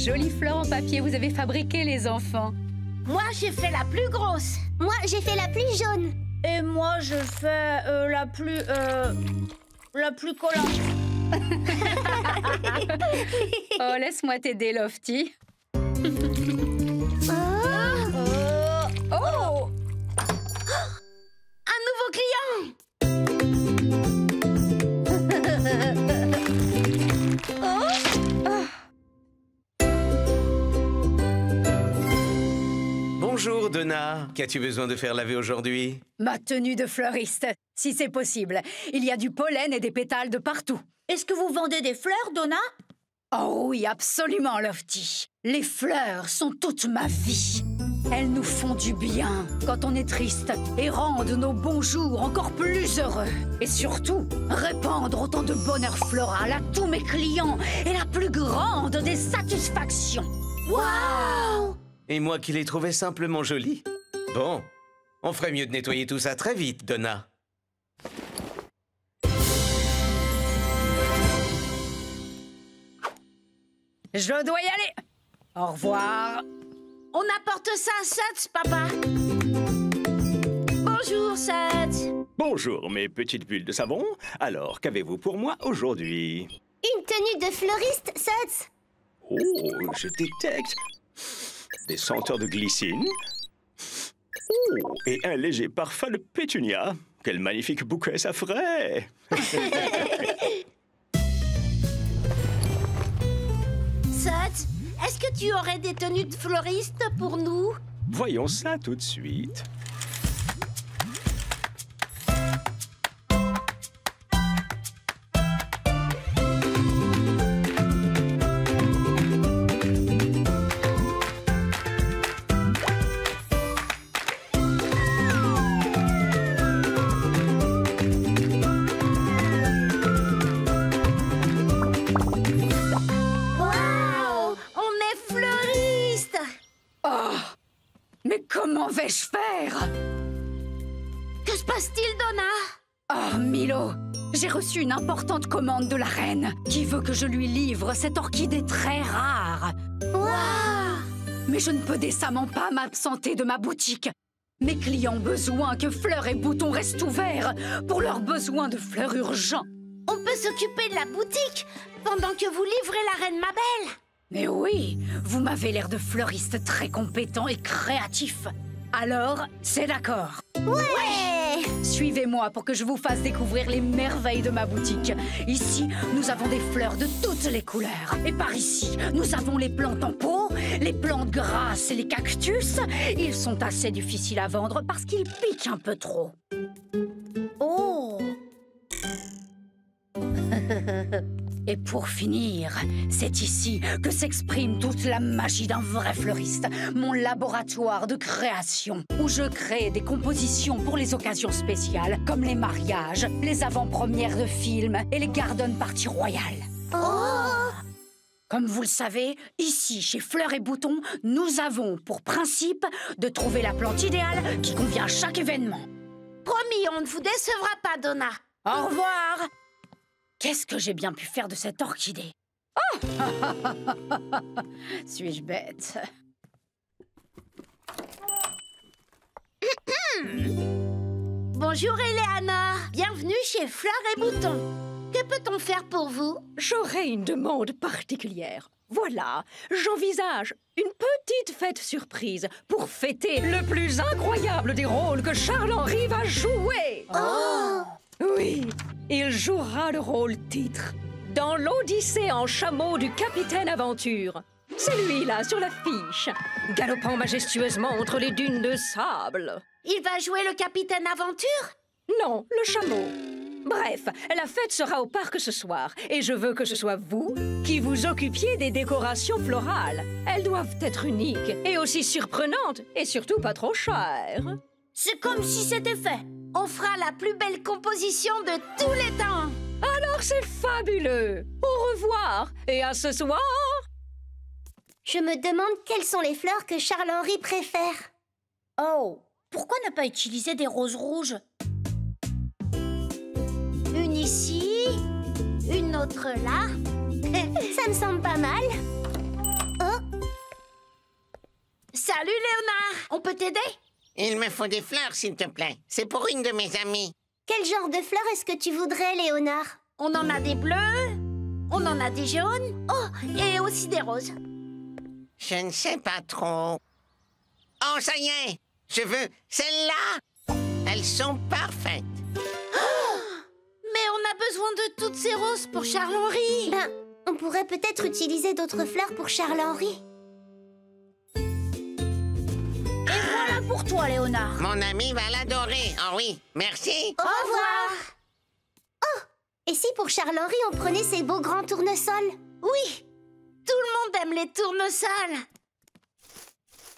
jolies fleurs en papier vous avez fabriquées, les enfants? Moi, j'ai fait la plus grosse. Moi, j'ai fait la plus jaune. Et moi, je fais la plus collante. Oh, laisse-moi t'aider, Lofty. Oh! Un nouveau client! Bonjour, Donna. Qu'as-tu besoin de faire laver aujourd'hui? Ma tenue de fleuriste, si c'est possible. Il y a du pollen et des pétales de partout. Est-ce que vous vendez des fleurs, Donna? Oh oui, absolument, Lofty. Les fleurs sont toute ma vie. Elles nous font du bien quand on est triste et rendent nos bons jours encore plus heureux. Et surtout, répandre autant de bonheur floral à tous mes clients est la plus grande des satisfactions. Waouh! Et moi qui les trouvais simplement jolis. Bon, on ferait mieux de nettoyer tout ça très vite, Donna. Je dois y aller. Au revoir. On apporte ça à Seth, papa. Bonjour, Seth. Bonjour, mes petites bulles de savon. Alors, qu'avez-vous pour moi aujourd'hui? Une tenue de fleuriste, Seth. Oh, je détecte des senteurs de glycine. Oh, et un léger parfum de pétunia. Quel magnifique bouquet ça ferait! Seth, est-ce que tu aurais des tenues de fleuriste pour nous? Voyons ça tout de suite. Comment vais-je faire? Que se passe-t-il, Donna? Oh, Milo, j'ai reçu une importante commande de la reine qui veut que je lui livre cette orchidée très rare. Waouh! Mais je ne peux décemment pas m'absenter de ma boutique. Mes clients ont besoin que Fleurs et Boutons restent ouverts pour leurs besoins de fleurs urgents. On peut s'occuper de la boutique pendant que vous livrez la reine Mabel. Mais oui, vous m'avez l'air de fleuriste très compétent et créatif. Alors, c'est d'accord. Ouais! Suivez-moi pour que je vous fasse découvrir les merveilles de ma boutique. Ici, nous avons des fleurs de toutes les couleurs. Et par ici, nous avons les plantes en pot, les plantes grasses et les cactus. Ils sont assez difficiles à vendre parce qu'ils piquent un peu trop. Oh! Et pour finir, c'est ici que s'exprime toute la magie d'un vrai fleuriste, mon laboratoire de création, où je crée des compositions pour les occasions spéciales, comme les mariages, les avant-premières de films et les garden parties royales. Oh! Comme vous le savez, ici, chez Fleurs et Boutons, nous avons pour principe de trouver la plante idéale qui convient à chaque événement. Promis, on ne vous décevra pas, Donna. Au revoir! Qu'est-ce que j'ai bien pu faire de cette orchidée? Oh! Suis-je bête? Bonjour, Eleanor. Bienvenue chez Fleurs et Boutons. Que peut-on faire pour vous? J'aurais une demande particulière. Voilà, j'envisage une petite fête surprise pour fêter le plus incroyable des rôles que Charles-Henri va jouer. Oh! Oui, il jouera le rôle titre dans l'Odyssée en chameau du Capitaine Aventure. C'est lui, là, sur l'affiche, galopant majestueusement entre les dunes de sable. Il va jouer le Capitaine Aventure? Non, le chameau. Bref, la fête sera au parc ce soir, et je veux que ce soit vous qui vous occupiez des décorations florales. Elles doivent être uniques et aussi surprenantes, et surtout pas trop chères. C'est comme si c'était fait. On fera la plus belle composition de tous les temps. Alors c'est fabuleux. Au revoir et à ce soir. Je me demande quelles sont les fleurs que Charles-Henri préfère. Oh, pourquoi ne pas utiliser des roses rouges? Une ici, une autre là. Ça me semble pas mal. Oh, Salut, Léonard. On peut t'aider? Il me faut des fleurs, s'il te plaît. C'est pour une de mes amies. Quel genre de fleurs est-ce que tu voudrais, Léonard? On en a des bleus, on en a des jaunes, oh, et aussi des roses. Je ne sais pas trop. Oh, ça y est! Je veux celles-là! Elles sont parfaites. Mais on a besoin de toutes ces roses pour Charles-Henri. Ben, on pourrait peut-être utiliser d'autres fleurs pour Charles-Henri. Et voilà pour toi, Léonard. Mon ami va l'adorer. Oh oui, merci. Au revoir. Oh, et si pour Charles-Henri, on prenait ces beaux grands tournesols? Oui, tout le monde aime les tournesols.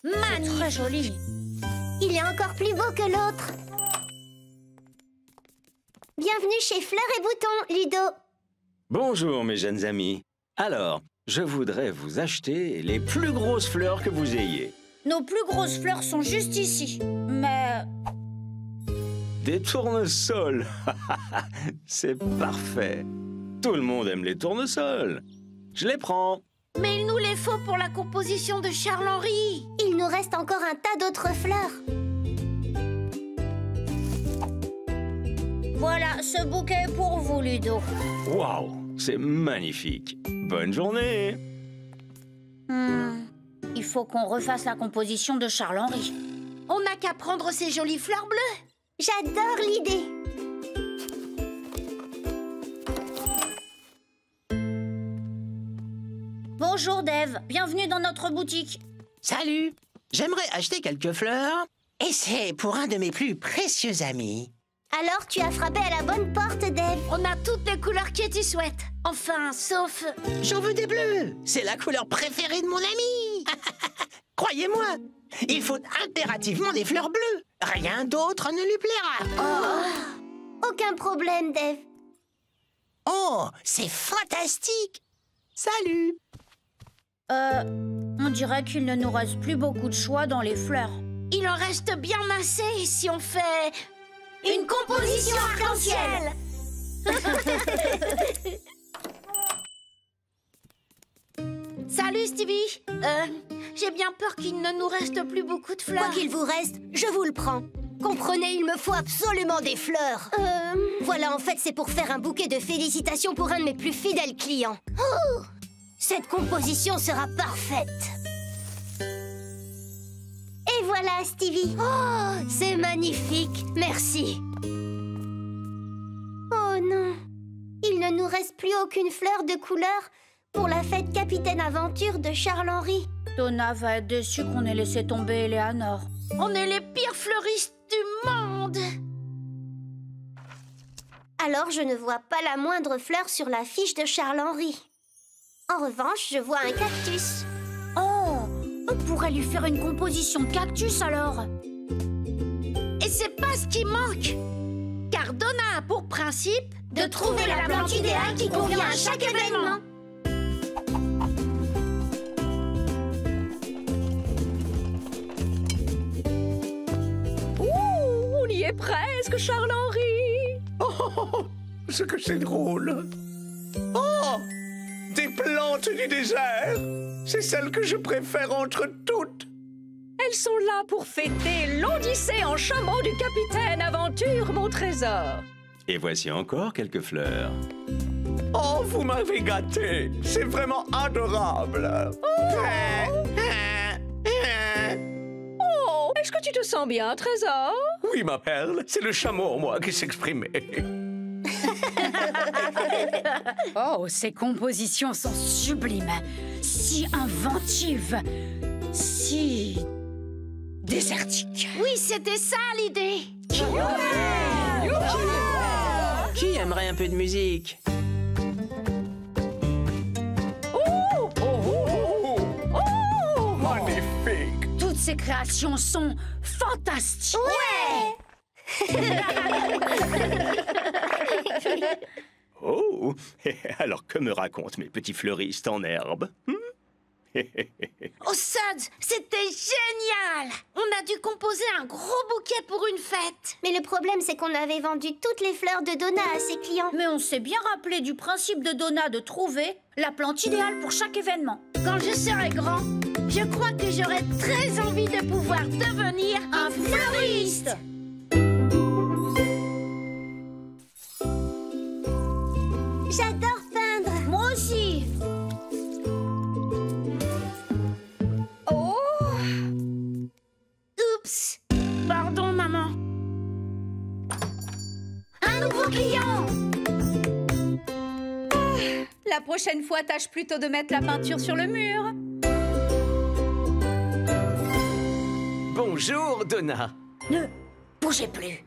Magnifique. Très joli. Il est encore plus beau que l'autre. Bienvenue chez Fleurs et Boutons, Ludo. Bonjour, mes jeunes amis. Alors, je voudrais vous acheter les plus grosses fleurs que vous ayez. Nos plus grosses fleurs sont juste ici. Mais Des tournesols. C'est parfait. Tout le monde aime les tournesols. Je les prends. Mais il nous les faut pour la composition de Charles-Henri. Il nous reste encore un tas d'autres fleurs. voilà, ce bouquet est pour vous, Ludo. Waouh, c'est magnifique. Bonne journée. Il faut qu'on refasse la composition de Charles-Henri. On n'a qu'à prendre ces jolies fleurs bleues. J'adore l'idée. Bonjour, Dave. Bienvenue dans notre boutique. Salut! J'aimerais acheter quelques fleurs. Et c'est pour un de mes plus précieux amis. Alors, tu as frappé à la bonne porte, Dave. On a toutes les couleurs que tu souhaites. Enfin, sauf... J'en veux des bleus. C'est la couleur préférée de mon ami. Croyez-moi, il faut impérativement des fleurs bleues. Rien d'autre ne lui plaira. Aucun problème, Dave. Oh, c'est fantastique. Salut. On dirait qu'il ne nous reste plus beaucoup de choix dans les fleurs. Il en reste bien assez si on fait... une composition arc-en-ciel. Salut, Stevie. J'ai bien peur qu'il ne nous reste plus beaucoup de fleurs. Quoi qu'il vous reste, je vous le prends. Comprenez, il me faut absolument des fleurs. Voilà, en fait, c'est pour faire un bouquet de félicitations pour un de mes plus fidèles clients. Oh, cette composition sera parfaite. Et voilà, Stevie. Oh, c'est magnifique. Merci. Oh non. Il ne nous reste plus aucune fleur de couleur pour la fête Capitaine Aventure de Charles-Henri. Donna va être déçue qu'on ait laissé tomber Eleanor. On est les pires fleuristes du monde. Alors, je ne vois pas la moindre fleur sur la fiche de Charles-Henri. En revanche, je vois un cactus. Oh, on pourrait lui faire une composition de cactus alors. Et c'est pas ce qui manque. Car Donna a pour principe de trouver la plante idéale qui convient à chaque événement. Ouh, on y est presque, Charles-Henri. Oh, ce que c'est drôle. Oh, des plantes du désert. C'est celle que je préfère entre toutes. Elles sont là pour fêter l'Odyssée en chameau du capitaine Aventure, mon trésor. Et voici encore quelques fleurs. Oh, vous m'avez gâté. C'est vraiment adorable. Oh, est-ce que tu te sens bien, trésor? Oui, ma perle, c'est le chameau en moi qui s'exprimait. Oh, ces compositions sont sublimes, si inventives, si désertiques. Oui, c'était ça l'idée. Qui aimerait un peu de musique? Magnifique. Toutes ces créations sont fantastiques. Oh, alors que me racontent mes petits fleuristes en herbe? Oh, Suds, c'était génial. On a dû composer un gros bouquet pour une fête. Mais le problème, c'est qu'on avait vendu toutes les fleurs de Donna à ses clients. Mais on s'est bien rappelé du principe de Donna de trouver la plante idéale pour chaque événement. Quand je serai grand, Je crois que j'aurais très envie de pouvoir devenir un fleuriste. J'adore peindre. Moi aussi. Oh! Oups. Pardon, maman. Un nouveau client. La prochaine fois, tâche plutôt de mettre la peinture sur le mur. Bonjour, Donna. Ne bougez plus.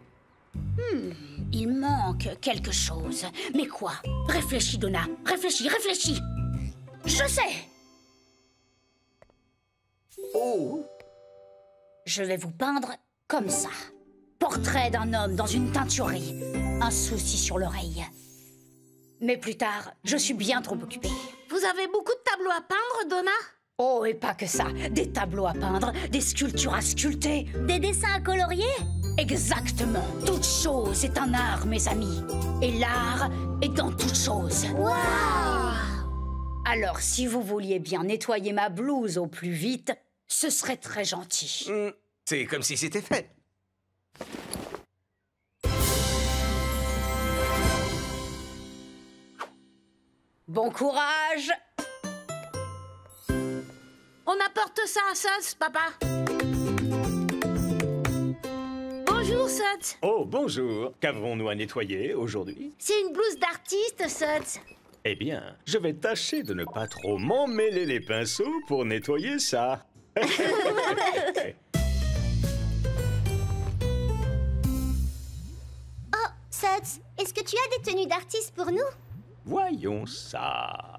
Il manque quelque chose. Mais quoi? Réfléchis, Donna. Réfléchis, réfléchis. Je sais. Oh, Je vais vous peindre comme ça. Portrait d'un homme dans une teinturerie. Un souci sur l'oreille. Mais plus tard, je suis bien trop occupée. Vous avez beaucoup de tableaux à peindre, Donna? Oh, et pas que ça. Des tableaux à peindre, des sculptures à sculpter. Des dessins à colorier? Exactement. Toute chose est un art, mes amis. Et l'art est dans toute chose. Waouh! Alors, si vous vouliez bien nettoyer ma blouse au plus vite, ce serait très gentil. c'est comme si c'était fait. Bon courage! On apporte ça à Suds, papa. Bonjour, Suds. Oh, bonjour. Qu'avons-nous à nettoyer aujourd'hui? C'est une blouse d'artiste, Suds. Eh bien, je vais tâcher de ne pas trop m'emmêler les pinceaux pour nettoyer ça. Oh, Suds, est-ce que tu as des tenues d'artiste pour nous? Voyons ça.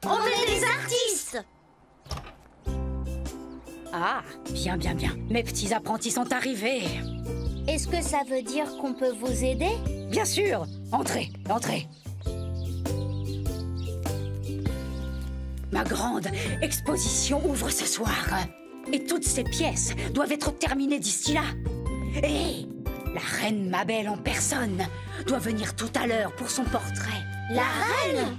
On est des artistes. Ah, bien, bien, bien. Mes petits apprentis sont arrivés. Est-ce que ça veut dire qu'on peut vous aider? Bien sûr. Entrez, entrez. Ma grande exposition ouvre ce soir. Et toutes ces pièces doivent être terminées d'ici là. Et la reine Mabel en personne doit venir tout à l'heure pour son portrait. La reine?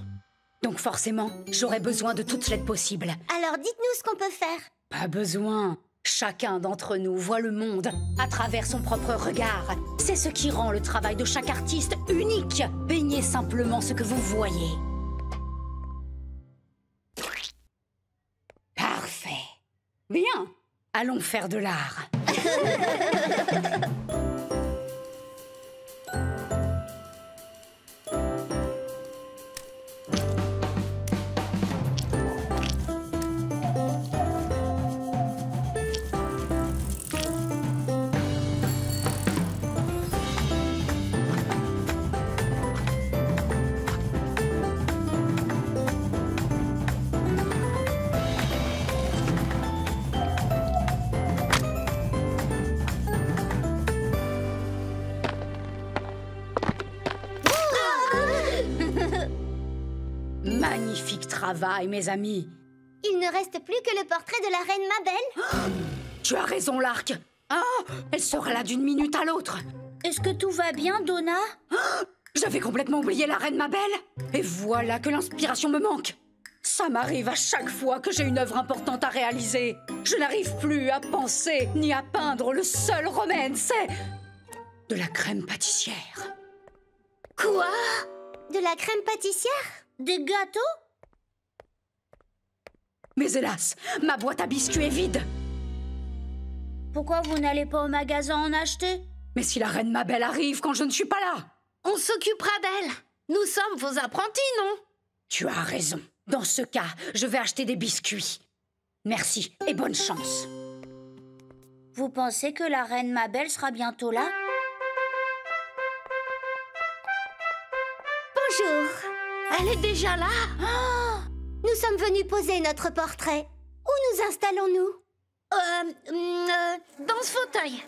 Donc forcément, j'aurai besoin de toute l'aide possible. Alors dites-nous ce qu'on peut faire. Pas besoin. Chacun d'entre nous voit le monde à travers son propre regard. C'est ce qui rend le travail de chaque artiste unique. Peignez simplement ce que vous voyez. Parfait. Bien. Allons faire de l'art. Magnifique travail, mes amis. Il ne reste plus que le portrait de la reine Mabel. Tu as raison, Lark. Ah, elle sera là d'une minute à l'autre. Est-ce que tout va bien, Donna? J'avais complètement oublié la reine Mabel. Et voilà que l'inspiration me manque. Ça m'arrive à chaque fois que j'ai une œuvre importante à réaliser. Je n'arrive plus à penser ni à peindre. Le seul remède, c'est de la crème pâtissière. Quoi? De la crème pâtissière? Des gâteaux? Mais hélas, ma boîte à biscuits est vide. Pourquoi vous n'allez pas au magasin en acheter? Mais si la reine Mabel arrive quand je ne suis pas là? On s'occupera d'elle. Nous sommes vos apprentis, non? Tu as raison. Dans ce cas, je vais acheter des biscuits. Merci et bonne chance. Vous pensez que la reine Mabel sera bientôt là? Bonjour. Elle est déjà là? Oh, nous sommes venus poser notre portrait. Où nous installons-nous? Dans ce fauteuil.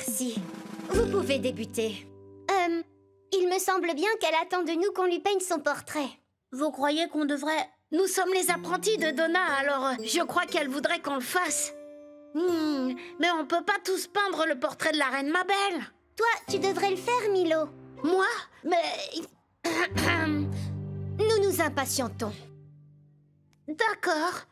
Merci. Vous pouvez débuter. Il me semble bien qu'elle attend de nous qu'on lui peigne son portrait. Vous croyez qu'on devrait... Nous sommes les apprentis de Donna, alors je crois qu'elle voudrait qu'on le fasse. Mais on peut pas tous peindre le portrait de la reine Mabel. Toi, tu devrais le faire, Milo. Moi? Mais... Nous nous impatientons. D'accord.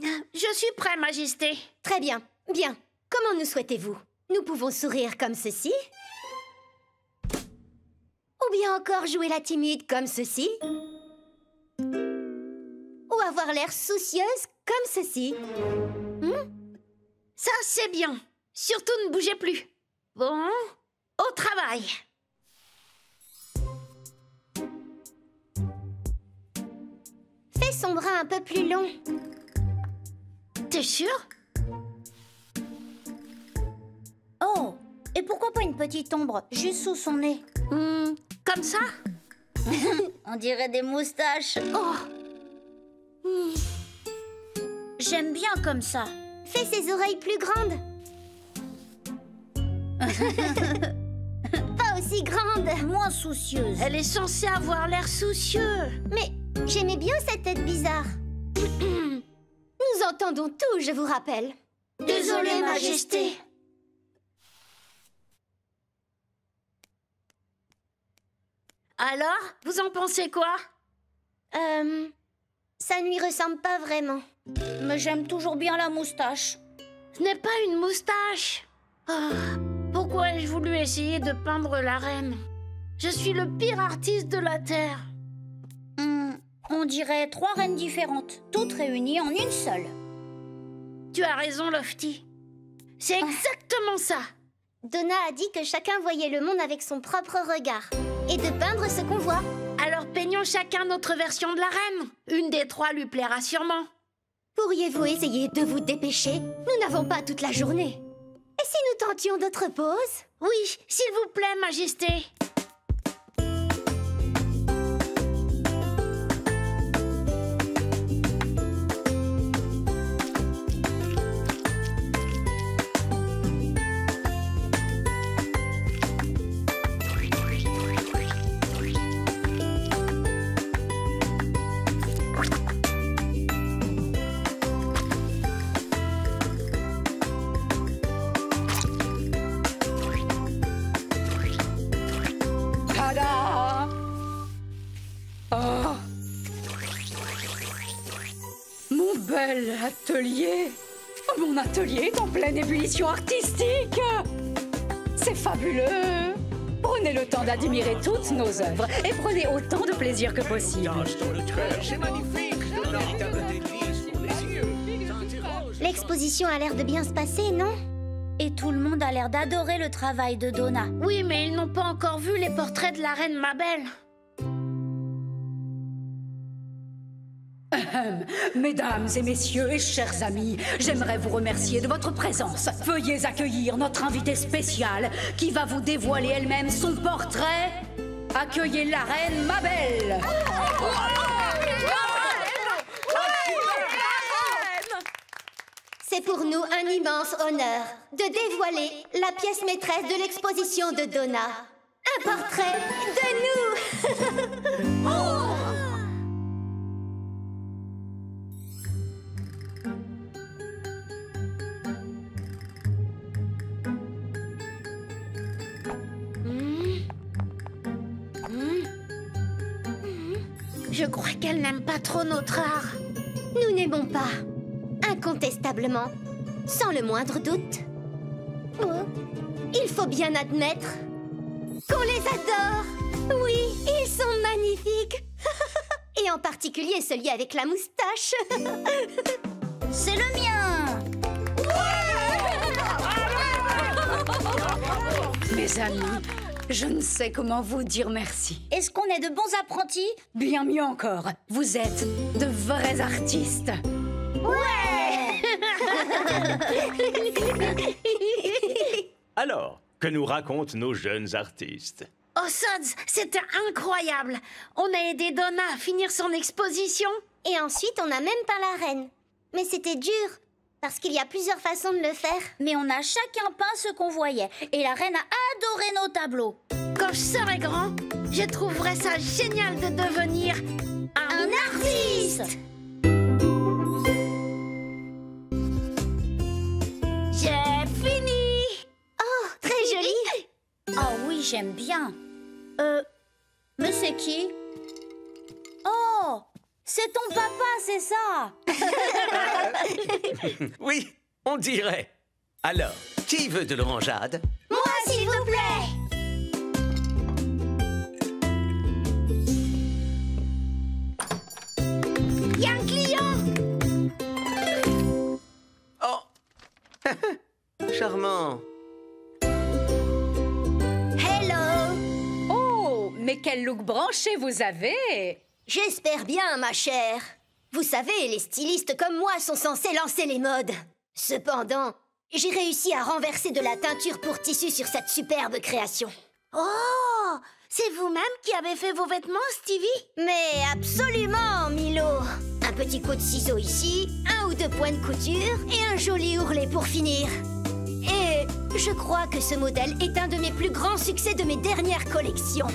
Je suis prêt, Majesté. Très bien. Bien. Comment nous souhaitez-vous? Nous pouvons sourire comme ceci. Ou bien encore jouer la timide comme ceci. Ou avoir l'air soucieuse comme ceci. Ça, c'est bien. Surtout ne bougez plus. Bon, au travail. Fais son bras un peu plus long. T'es sûr? Oh, et pourquoi pas une petite ombre juste sous son nez? Comme ça? On dirait des moustaches. Oh. J'aime bien comme ça. Fais ses oreilles plus grandes. Pas aussi grandes. Moins soucieuse. Elle est censée avoir l'air soucieux. Mais j'aimais bien cette tête bizarre. Nous entendons tout, je vous rappelle. Désolée, Majesté. Alors, vous en pensez quoi? Ça ne lui ressemble pas vraiment. Mais j'aime toujours bien la moustache. Ce n'est pas une moustache. Pourquoi ai-je voulu essayer de peindre la reine? Je suis le pire artiste de la Terre. On dirait 3 reines différentes, toutes réunies en une seule. Tu as raison, Lofty. C'est exactement ça. Donna a dit que chacun voyait le monde avec son propre regard. Et de peindre ce qu'on voit. Alors peignons chacun notre version de la reine. Une des 3 lui plaira sûrement. Pourriez-vous essayer de vous dépêcher? Nous n'avons pas toute la journée. Et si nous tentions d'autres pauses? Oui, s'il vous plaît, Majesté. Tada! Oh! Mon bel atelier! Oh, mon atelier est en pleine ébullition artistique! C'est fabuleux! Prenez le temps d'admirer toutes nos œuvres et prenez autant de plaisir que possible. L'exposition a l'air de bien se passer, non? Et tout le monde a l'air d'adorer le travail de Donna. Oui, mais ils n'ont pas encore vu les portraits de la reine Mabel. Mesdames et messieurs et chers amis, j'aimerais vous remercier de votre présence. Veuillez accueillir notre invitée spéciale qui va vous dévoiler elle-même son portrait. Accueillez la reine Mabel. C'est pour nous un immense honneur de dévoiler la pièce maîtresse de l'exposition de Donna. Un portrait de nous. Je crois qu'elle n'aime pas trop notre art. Nous n'aimons pas. Incontestablement. Sans le moindre doute. Oh, il faut bien admettre qu'on les adore. Oui, ils sont magnifiques. Et en particulier celui avec la moustache. C'est le mien! Mes amis, je ne sais comment vous dire merci. Est-ce qu'on est de bons apprentis? Bien mieux encore, vous êtes de vrais artistes. Alors, que nous racontent nos jeunes artistes? Oh, Sods, c'était incroyable. On a aidé Donna à finir son exposition. Et ensuite, on a même peint la reine. Mais c'était dur, Parce qu'il y a plusieurs façons de le faire. Mais on a chacun peint ce qu'on voyait. Et la reine a adoré nos tableaux. Quand je serai grand, je trouverai ça génial de devenir un artiste. J'ai fini. Oh, très joli. Oh oui, j'aime bien. Mais c'est qui? Oh, c'est ton papa, c'est ça? Oui, on dirait. Alors, qui veut de l'orangeade? Moi, s'il vous plaît. Il y a un client. Oh. Charmant. Hello. Oh, mais quel look branché vous avez! J'espère bien, ma chère. Vous savez, les stylistes comme moi sont censés lancer les modes. Cependant, j'ai réussi à renverser de la teinture pour tissu sur cette superbe création. Oh, c'est vous-même qui avez fait vos vêtements, Stevie? Mais absolument, Milo. Un petit coup de ciseau ici, 1 ou 2 points de couture et un joli ourlet pour finir. Et je crois que ce modèle est un de mes plus grands succès de mes dernières collections.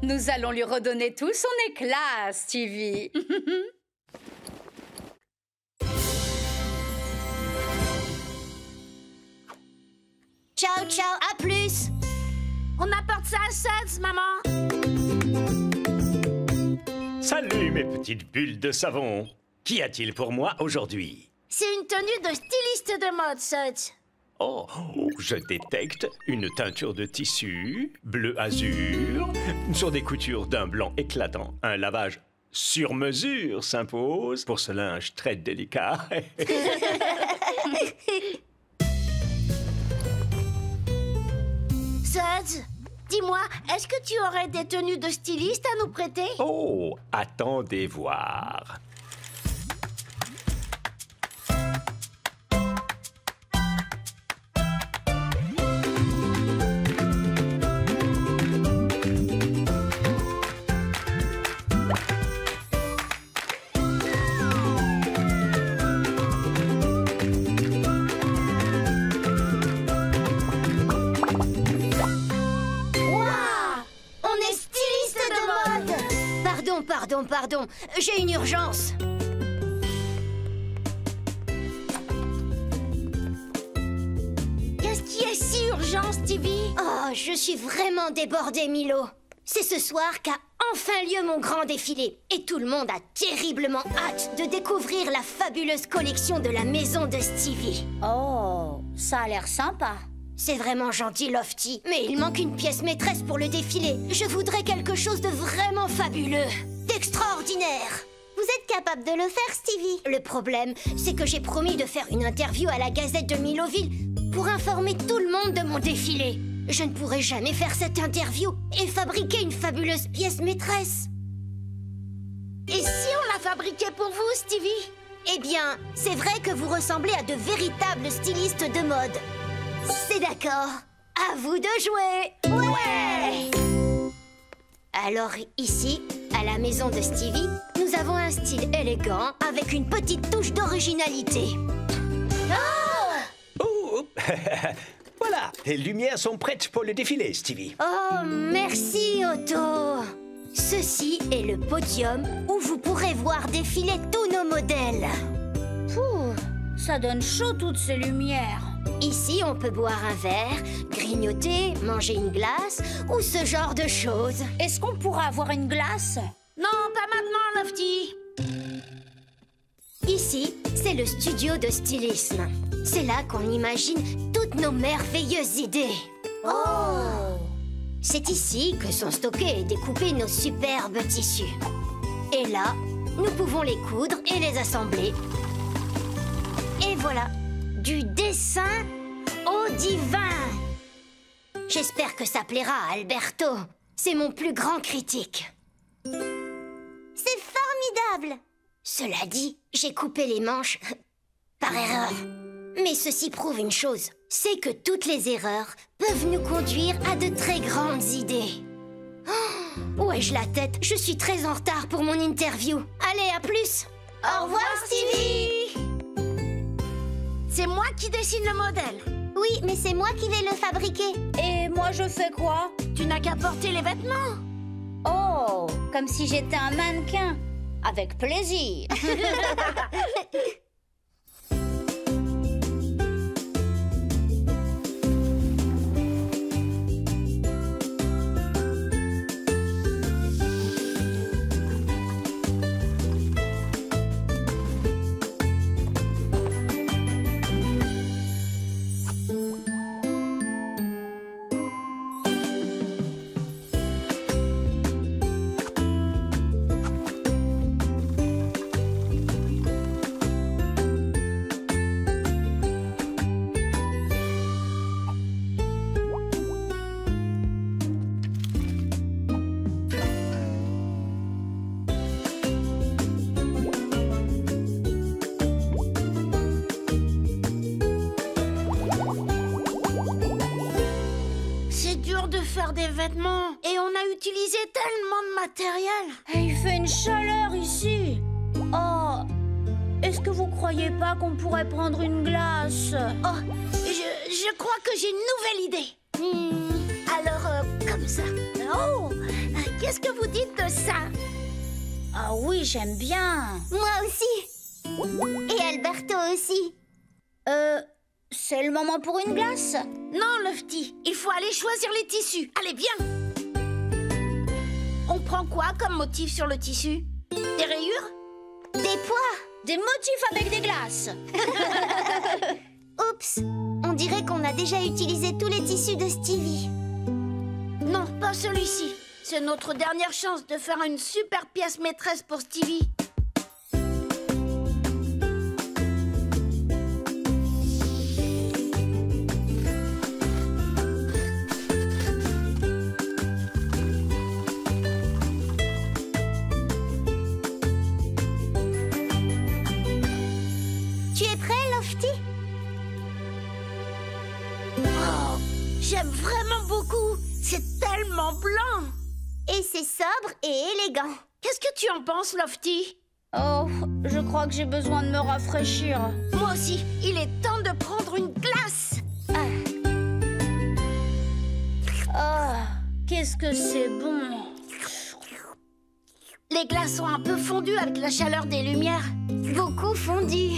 Nous allons lui redonner tout son éclat, Stevie. Ciao, ciao, à plus. On apporte ça à Suds, maman. Salut mes petites bulles de savon. Qu'y a-t-il pour moi aujourd'hui? C'est une tenue de styliste de mode, Suds. Oh, je détecte une teinture de tissu, bleu azur, sur des coutures d'un blanc éclatant. Un lavage sur mesure s'impose pour ce linge très délicat. Suds, dis-moi, est-ce que tu aurais des tenues de styliste à nous prêter? Oh, attendez voir. Pardon, j'ai une urgence. Qu'est-ce qui est si urgent, Stevie? Oh, je suis vraiment débordée, Milo. C'est ce soir qu'a enfin lieu mon grand défilé. Et tout le monde a terriblement hâte de découvrir la fabuleuse collection de la maison de Stevie. Oh, ça a l'air sympa. C'est vraiment gentil, Lofty. Mais il manque une pièce maîtresse pour le défilé. Je voudrais quelque chose de vraiment fabuleux. D'extraordinaire. Vous êtes capable de le faire, Stevie? Le problème, c'est que j'ai promis de faire une interview à la Gazette de Miloville pour informer tout le monde de mon défilé. Je ne pourrai jamais faire cette interview et fabriquer une fabuleuse pièce maîtresse. Et si on la fabriquait pour vous, Stevie? Eh bien, c'est vrai que vous ressemblez à de véritables stylistes de mode. C'est d'accord. À vous de jouer. Ouais! Alors ici, à la maison de Stevie, nous avons un style élégant avec une petite touche d'originalité. Oh. Voilà, les lumières sont prêtes pour le défilé, Stevie. Oh, merci, Otto. Ceci est le podium où vous pourrez voir défiler tous nos modèles. Pouh, ça donne chaud toutes ces lumières. Ici, on peut boire un verre, grignoter, manger une glace ou ce genre de choses. Est-ce qu'on pourra avoir une glace? Non, pas maintenant, Lofty. Ici, c'est le studio de stylisme. C'est là qu'on imagine toutes nos merveilleuses idées. Oh! C'est ici que sont stockés et découpés nos superbes tissus. Et là, nous pouvons les coudre et les assembler. Et voilà, du dessin au divin. J'espère que ça plaira à Alberto. C'est mon plus grand critique. C'est formidable. Cela dit, j'ai coupé les manches par erreur. Mais ceci prouve une chose, c'est que toutes les erreurs peuvent nous conduire à de très grandes idées. Oh, ouais-je la tête, je suis très en retard pour mon interview. Allez, à plus. Au revoir, Stevie. moi qui dessine le modèle. Oui, mais c'est moi qui vais le fabriquer. Et moi, je fais quoi? Tu n'as qu'à porter les vêtements. Oh, comme si j'étais un mannequin. Avec plaisir. Faire des vêtements et on a utilisé tellement de matériel. Et il fait une chaleur ici. Oh, est-ce que vous croyez pas qu'on pourrait prendre une glace? Oh, je crois que j'ai une nouvelle idée. Alors, comme ça. Oh, qu'est-ce que vous dites de ça? Ah oui, j'aime bien. Moi aussi. Et Alberto aussi. C'est le moment pour une glace? Non, Lofty, il faut aller choisir les tissus. Allez, viens. On prend quoi comme motif sur le tissu? Des rayures? Des pois? Des motifs avec des glaces. Oups, on dirait qu'on a déjà utilisé tous les tissus de Stevie. Non, pas celui-ci. C'est notre dernière chance de faire une super pièce maîtresse pour Stevie. J'aime vraiment beaucoup. C'est tellement blanc. Et c'est sobre et élégant. Qu'est-ce que tu en penses, Lofty? Oh, je crois que j'ai besoin de me rafraîchir. Moi aussi. Il est temps de prendre une glace. Qu'est-ce que c'est bon. Les glaces sont un peu fondues avec la chaleur des lumières. Beaucoup fondues.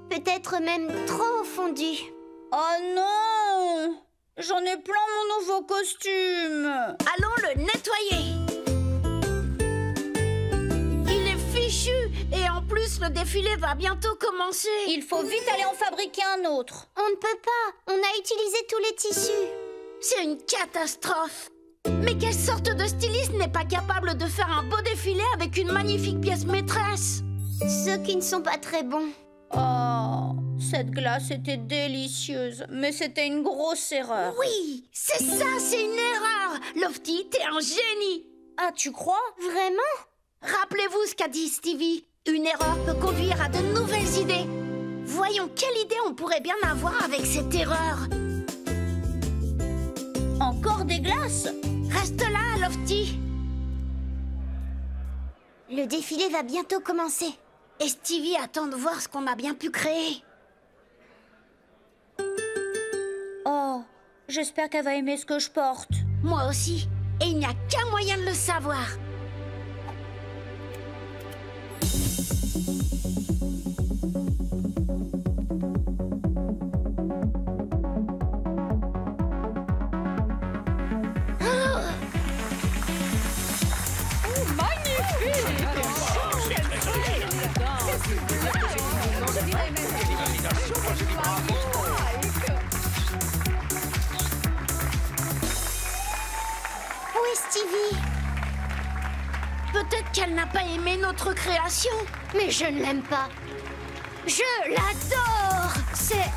Peut-être même trop fondues. Oh non! J'en ai plein mon nouveau costume. Allons le nettoyer. Il est fichu. Et en plus, le défilé va bientôt commencer. Il faut vite aller en fabriquer un autre. On ne peut pas. On a utilisé tous les tissus. C'est une catastrophe. Mais quelle sorte de styliste n'est pas capable de faire un beau défilé avec une magnifique pièce maîtresse? Ceux qui ne sont pas très bons. Oh, cette glace était délicieuse, mais c'était une grosse erreur. Oui, c'est ça, c'est une erreur. Lofty, t'es un génie. Ah, tu crois? Vraiment? Rappelez-vous ce qu'a dit Stevie. Une erreur peut conduire à de nouvelles idées. Voyons quelle idée on pourrait bien avoir avec cette erreur. Encore des glaces? Reste là, Lofty. Le défilé va bientôt commencer. Et Stevie attend de voir ce qu'on a bien pu créer. Oh, j'espère qu'elle va aimer ce que je porte. Moi aussi. Et il n'y a qu'un moyen de le savoir. Où est Stevie? Peut-être qu'elle n'a pas aimé notre création. Mais je ne l'aime pas. Je l'adore! C'est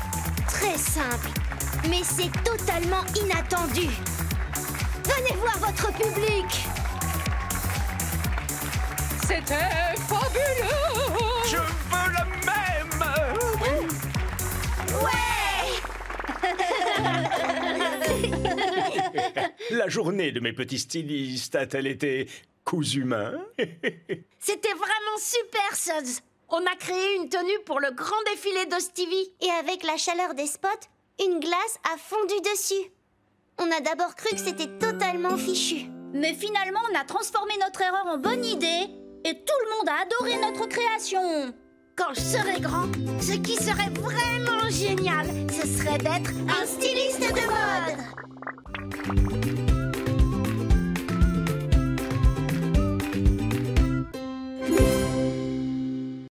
très simple, mais c'est totalement inattendu. Venez voir votre public! C'était fabuleux! Je veux la même! La journée de mes petits stylistes a-t-elle été cousu main? C'était vraiment super, Suds. on a créé une tenue pour le grand défilé de Stevie. Et avec la chaleur des spots, une glace a fondu dessus. On a d'abord cru que c'était totalement fichu. Mais finalement, on a transformé notre erreur en bonne idée et tout le monde a adoré notre création. Quand je serai grand, ce qui serait vraiment génial, ce serait d'être un styliste de mode.